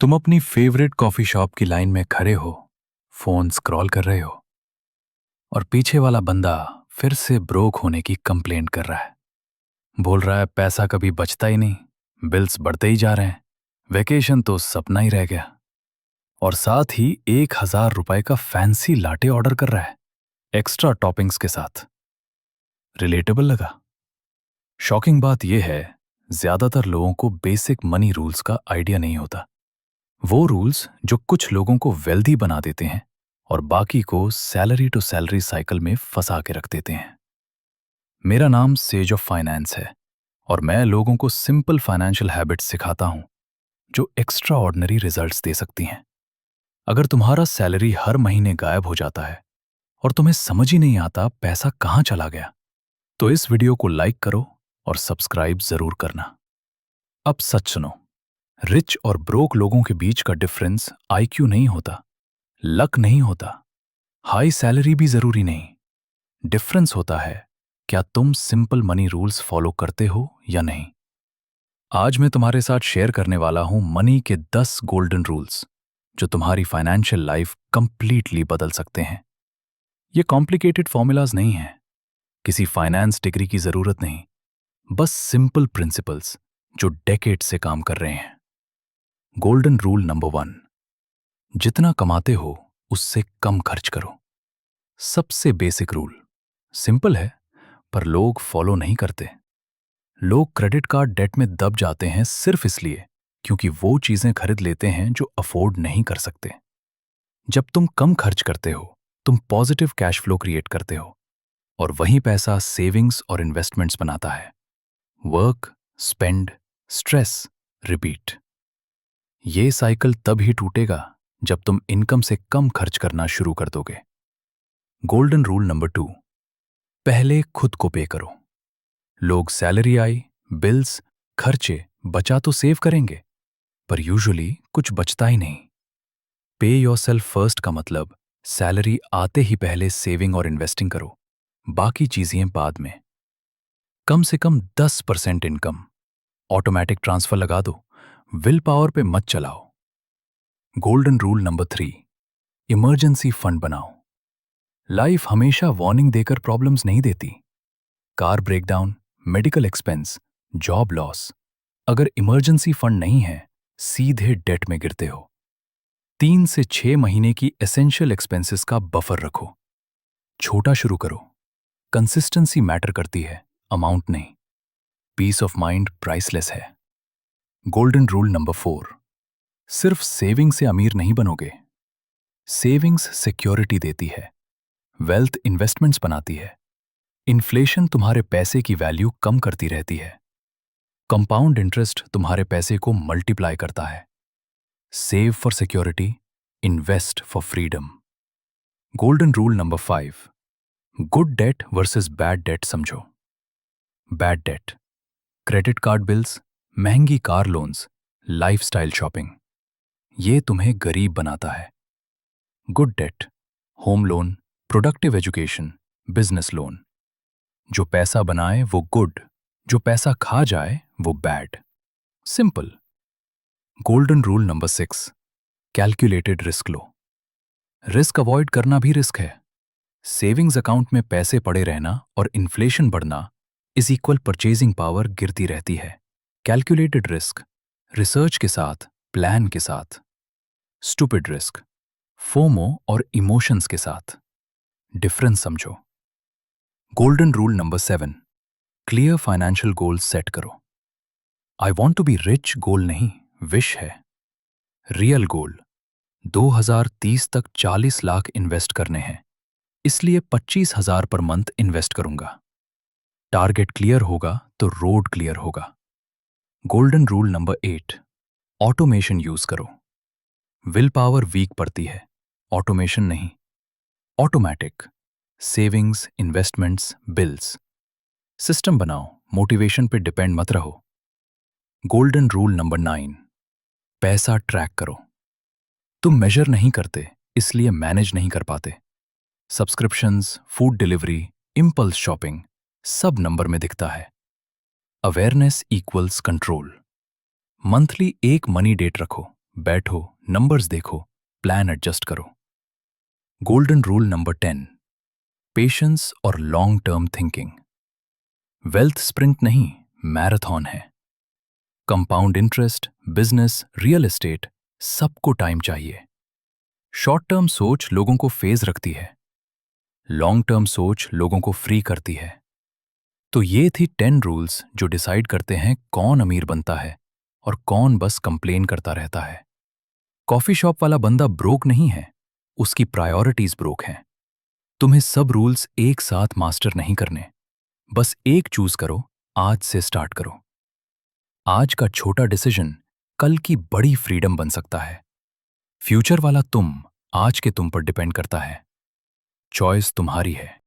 तुम अपनी favourite coffee shop की लाइन में खड़े हो, फोन स्क्रॉल कर रहे हो और पीछे वाला बंदा फिर से ब्रोक होने की कंप्लेंट कर रहा है। बोल रहा है पैसा कभी बचता ही नहीं, बिल्स बढ़ते ही जा रहे हैं, वेकेशन तो सपना ही रह गया। और साथ ही 1,000 रुपए का फैंसी लाटे ऑर्डर कर रहा है, एक्स्ट्रा टॉपिंग्स के साथ। रिलेटेबल लगा? शॉकिंग बात यह है, ज्यादातर लोगों को बेसिक मनी रूल्स का आइडिया नहीं होता। वो रूल्स जो कुछ लोगों को वेल्दी बना देते हैं और बाकी को सैलरी टू सैलरी साइकिल में फंसा के रख देते हैं। मेरा नाम सेज ऑफ फाइनेंस है और मैं लोगों को सिंपल फाइनेंशियल हैबिट्स सिखाता हूं जो एक्स्ट्रा ऑर्डिनरी रिजल्ट्स दे सकती हैं। अगर तुम्हारा सैलरी हर महीने गायब हो जाता है और तुम्हें समझ ही नहीं आता पैसा कहां चला गया, तो इस वीडियो को लाइक करो और सब्सक्राइब जरूर करना। अब सच सुनो, रिच और ब्रोक लोगों के बीच का डिफरेंस आईक्यू नहीं होता, लक नहीं होता, हाई सैलरी भी जरूरी नहीं। डिफरेंस होता है क्या तुम सिंपल मनी रूल्स फॉलो करते हो या नहीं। आज मैं तुम्हारे साथ शेयर करने वाला हूं मनी के 10 गोल्डन रूल्स जो तुम्हारी फाइनेंशियल लाइफ कंप्लीटली बदल सकते हैं। ये कॉम्प्लिकेटेड फॉर्मूलाज नहीं हैं, किसी फाइनेंस डिग्री की जरूरत नहीं, बस सिंपल प्रिंसिपल्स जो डेकेड से काम कर रहे हैं। गोल्डन रूल नंबर 1, जितना कमाते हो उससे कम खर्च करो। सबसे बेसिक रूल, सिंपल है पर लोग फॉलो नहीं करते। लोग क्रेडिट कार्ड डेट में दब जाते हैं सिर्फ इसलिए क्योंकि वो चीजें खरीद लेते हैं जो अफोर्ड नहीं कर सकते। जब तुम कम खर्च करते हो, तुम पॉजिटिव कैश फ्लो क्रिएट करते हो और वही पैसा सेविंग्स और इन्वेस्टमेंट्स बनाता है। Work, spend, stress, repeat. ये साइकिल तब ही टूटेगा जब तुम इनकम से कम खर्च करना शुरू कर दोगे। गोल्डन रूल नंबर 2, पहले खुद को पे करो। लोग सैलरी आई, बिल्स, खर्चे बचा तो सेव करेंगे, पर यूजुअली कुछ बचता ही नहीं। पे योरसेल्फ फर्स्ट का मतलब सैलरी आते ही पहले सेविंग और इन्वेस्टिंग करो, बाकी चीजें बाद में। कम से कम 10% इनकम ऑटोमेटिक ट्रांसफर लगा दो, विल पावर पे मत चलाओ। Golden rule number 3, emergency fund बनाओ। लाइफ हमेशा वार्निंग देकर प्रॉब्लम्स नहीं देती। Car breakdown, medical expense, job loss, अगर इमरजेंसी फंड नहीं है सीधे डेट में गिरते हो। 3 से 6 महीने की एसेंशियल एक्सपेंसेस का बफर रखो। छोटा शुरू करो, कंसिस्टेंसी मैटर करती है, अमाउंट नहीं। पीस ऑफ माइंड प्राइसलेस है। गोल्डन रूल नंबर 4, सिर्फ सेविंग से अमीर नहीं बनोगे। सेविंग्स सिक्योरिटी देती है, वेल्थ इन्वेस्टमेंट्स बनाती है। इन्फ्लेशन तुम्हारे पैसे की वैल्यू कम करती रहती है। कंपाउंड इंटरेस्ट तुम्हारे पैसे को मल्टीप्लाई करता है। Save for security, invest for freedom. Golden rule number 5, good debt versus bad debt समझो। Bad debt, credit card bills, महंगी कार लोन्स, लाइफस्टाइल शॉपिंग, ये तुम्हें गरीब बनाता है। Good debt, home loan, productive education, business loan. जो पैसा बनाए वो गुड, जो पैसा खा जाए वो bad. Simple. Golden rule number 6, calculated risk लो। रिस्क अवॉइड करना भी रिस्क है। सेविंग्स अकाउंट में पैसे पड़े रहना और इन्फ्लेशन बढ़ना इज इक्वल परचेजिंग पावर गिरती रहती है। कैलकुलेटेड रिस्क, रिसर्च के साथ, प्लान के साथ। स्टूपिड रिस्क, फोमो और इमोशंस के साथ। डिफरेंस समझो। Golden rule number 7, clear financial goal set करो। I want to be rich goal नहीं, विश है। रियल गोल, 2030 तक 40 लाख इन्वेस्ट करने हैं, इसलिए 25,000 पर मंथ इन्वेस्ट करूंगा। टारगेट क्लियर होगा तो रोड क्लियर होगा। Golden rule number 8, automation use करो। विल पावर वीक पड़ती है, ऑटोमेशन नहीं। Automatic, savings, investments, bills. System बनाओ, मोटिवेशन पे डिपेंड मत रहो। गोल्डन रूल नंबर 9, पैसा ट्रैक करो। तुम मेजर नहीं करते इसलिए मैनेज नहीं कर पाते। Subscriptions, food delivery, impulse shopping, सब नंबर में दिखता है। Awareness equals control. मंथली एक मनी डेट रखो, बैठो, नंबर्स देखो, प्लान एडजस्ट करो। गोल्डन रूल नंबर 10, पेशेंस और long term thinking. Wealth sprint नहीं, मैराथन है। Compound interest, business, real estate, सबको टाइम चाहिए। शॉर्ट टर्म सोच लोगों को फेज रखती है, लॉन्ग टर्म सोच लोगों को फ्री करती है। तो ये थी 10 रूल्स जो डिसाइड करते हैं कौन अमीर बनता है और कौन बस कंप्लेन करता रहता है। कॉफी शॉप वाला बंदा ब्रोक नहीं है, उसकी प्रायोरिटीज ब्रोक हैं। तुम्हें सब रूल्स एक साथ मास्टर नहीं करने, बस एक चूज करो, आज से स्टार्ट करो। आज का छोटा डिसीजन कल की बड़ी फ्रीडम बन सकता है। फ्यूचर वाला तुम आज के तुम पर डिपेंड करता है। चॉइस तुम्हारी है।